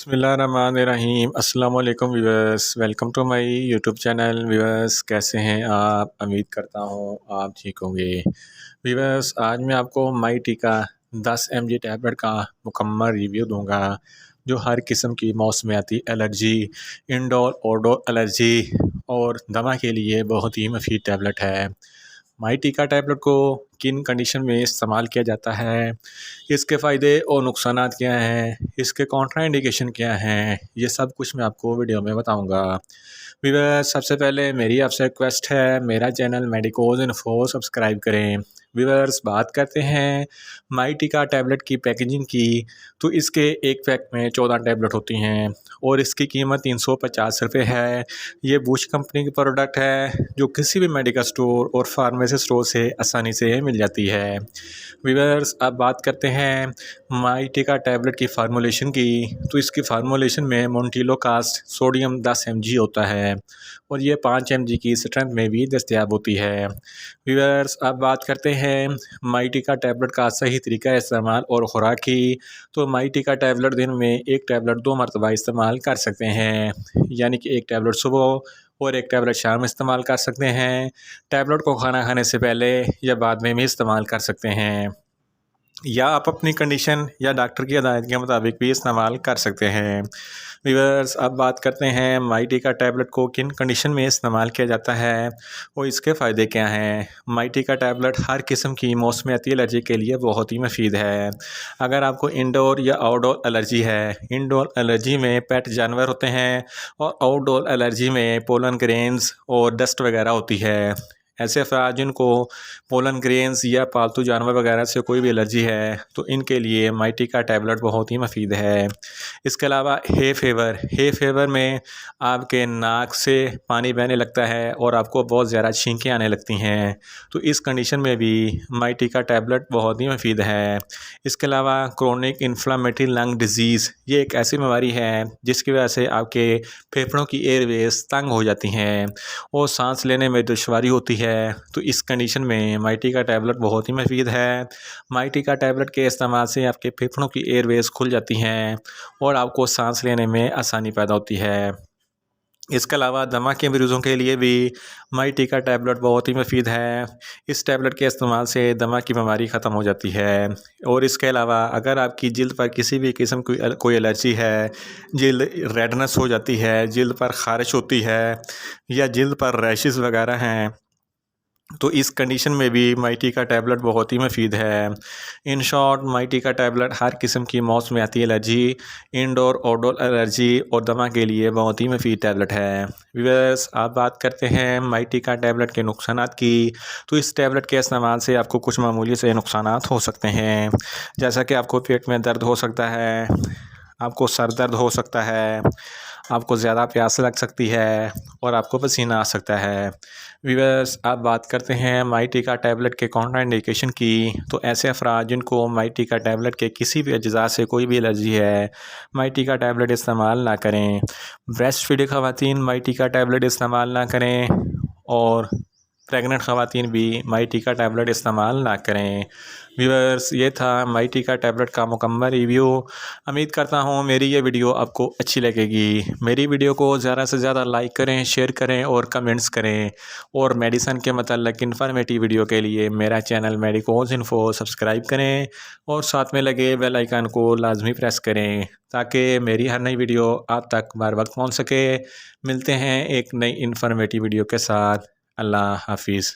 बिस्मिल्लाहिर्रहमानिर्रहीम अस्सलाम वालेकुम viewers, welcome to my YouTube channel. Viewers, कैसे हैं आप? उम्मीद करता हूँ आप ठीक होंगे। व्यूअर्स, आज मैं आपको माइटी का 10 mg टैबलेट का मुकम्मल रिव्यू दूंगा, जो हर किस्म की मौसमियाती एलर्जी, इंडोर आउटडोर एलर्जी और दमा के लिए बहुत ही मुफीद टैबलेट है। माइटी का टैबलेट को किन कंडीशन में इस्तेमाल किया जाता है, इसके फ़ायदे और नुकसानात क्या हैं, इसके कॉन्ट्रा इंडिकेशन क्या हैं, ये सब कुछ मैं आपको वीडियो में बताऊंगा। व्यूअर्स, सबसे पहले मेरी आपसे रिक्वेस्ट है, मेरा चैनल मेडिकोज इन्फो सब्सक्राइब करें। व्यूअर्स, बात करते हैं माइटी का टैबलेट की पैकेजिंग की, तो इसके एक पैक में 14 टैबलेट होती हैं और इसकी कीमत 350 रुपये है। ये बूश कंपनी की प्रोडक्ट है, जो किसी भी मेडिकल स्टोर और फार्मेसी स्टोर से आसानी से मिल जाती है। व्यूअर्स, अब बात करते हैं माइटी का टैबलेट की फार्मूलेशन की, तो इसकी फार्मूलेशन में मोन्टिलोकास्ट सोडियम 10 mg होता है और ये 5 mg की स्ट्रेंथ में भी दस्तयाब होती है। व्यूअर्स, अब बात करते हैं माइटी का टैबलेट का सही तरीका इस्तेमाल और खुराक की, तो माइटी का टैबलेट दिन में एक टैबलेट 2 मरतबा इस्तेमाल कर सकते हैं, यानी कि एक टैबलेट सुबह और एक टैबलेट शाम इस्तेमाल कर सकते हैं। टैबलेट को खाना खाने से पहले या बाद में भी इस्तेमाल कर सकते हैं, या आप अपनी कंडीशन या डॉक्टर की हिदायत के मुताबिक भी इस्तेमाल कर सकते हैं। व्यूअर्स, अब बात करते हैं माइटी का टैबलेट को किन कंडीशन में इस्तेमाल किया जाता है और इसके फ़ायदे क्या हैं। माइटी का टैबलेट हर किस्म की मौसमियाती एलर्जी के लिए बहुत ही मुफीद है। अगर आपको इंडोर या आउटडोर एलर्जी है, इंडोर एलर्जी में पेट जानवर होते हैं और आउटडोर एलर्जी में पोलन ग्रेन्स और डस्ट वगैरह होती है, ऐसे अफराद जिनको पोलन ग्रेन्स या पालतू जानवर वगैरह से कोई भी एलर्जी है, तो इनके लिए माइटी का टैबलेट बहुत ही मुफीद है। इसके अलावा हे फेवर में आपके नाक से पानी बहने लगता है और आपको बहुत ज़्यादा छींकें आने लगती हैं, तो इस कंडीशन में भी माइटी का टैबलेट बहुत ही मुफीद है। इसके अलावा क्रोनिक इन्फ्लामेटरी लंग डिजीज़, ये एक ऐसी बीमारी है जिसकी वजह से आपके फेफड़ों की एयरवेज तंग हो जाती हैं और सांस लेने में दुश्वारी होती है, तो इस कंडीशन में माइटी का टैबलेट बहुत ही मुफीद है। माइटी का टैबलेट के इस्तेमाल से आपके फेफड़ों की एयरवेज खुल जाती हैं और आपको सांस लेने में आसानी पैदा होती है। इसके अलावा दमा के मरीज़ों के लिए भी माइटी का टैबलेट बहुत ही मुफीद है। इस टैबलेट के इस्तेमाल से दमा की बीमारी ख़त्म हो जाती है। और इसके अलावा अगर आपकी जिल्द पर किसी भी किस्म की कोई एलर्जी है, जिल्द रेडनेस हो जाती है, जिल्द पर ख़ारिश होती है या जिल्द पर रैशेस वगैरह हैं, तो इस कंडीशन में भी माइटी का टैबलेट बहुत ही मुफीद है। इन शॉर्ट, माइटी का टैबलेट हर किस्म की मौसमियाती एलर्जी, इंडोर आउटडोर एलर्जी और दमा के लिए बहुत ही मुफीद टैबलेट है। व्यूअर्स, आप बात करते हैं माइटी का टैबलेट के नुकसानात की, तो इस टैबलेट के इस्तेमाल से आपको कुछ मामूली से नुकसानात हो सकते हैं, जैसा कि आपको पेट में दर्द हो सकता है, आपको सर दर्द हो सकता है, आपको ज़्यादा प्यास लग सकती है और आपको पसीना आ सकता है। व्यूअर्स, आप बात करते हैं माइटी का टैबलेट के कॉन्ट्रा इंडिकेशन की, तो ऐसे अफराद जिनको माइटी का टैबलेट के किसी भी अज्जा से कोई भी एलर्जी है, माइटी का टैबलेट इस्तेमाल ना करें। ब्रेस्ट फीड ख़वातीन माइटी का टैबलेट इस्तेमाल ना करें और प्रेग्नेंट ख़वातीन भी माइटी का टैबलेट इस्तेमाल ना करें। व्यूअर्स, ये था माइटी का टैबलेट का मुकम्मल रिव्यू। उम्मीद करता हूँ मेरी ये वीडियो आपको अच्छी लगेगी। मेरी वीडियो को ज़्यादा से ज़्यादा लाइक करें, शेयर करें और कमेंट्स करें, और मेडिसन के मतलब इन्फॉर्मेटिव वीडियो के लिए मेरा चैनल मेडिकोज इन्फो सब्सक्राइब करें और साथ में लगे बेल आइकन को लाजमी प्रेस करें, ताकि मेरी हर नई वीडियो आप तक बर वक्त पहुँच सके। मिलते हैं एक नई इन्फॉर्मेटिव वीडियो के साथ। अल्लाह हाफिज़।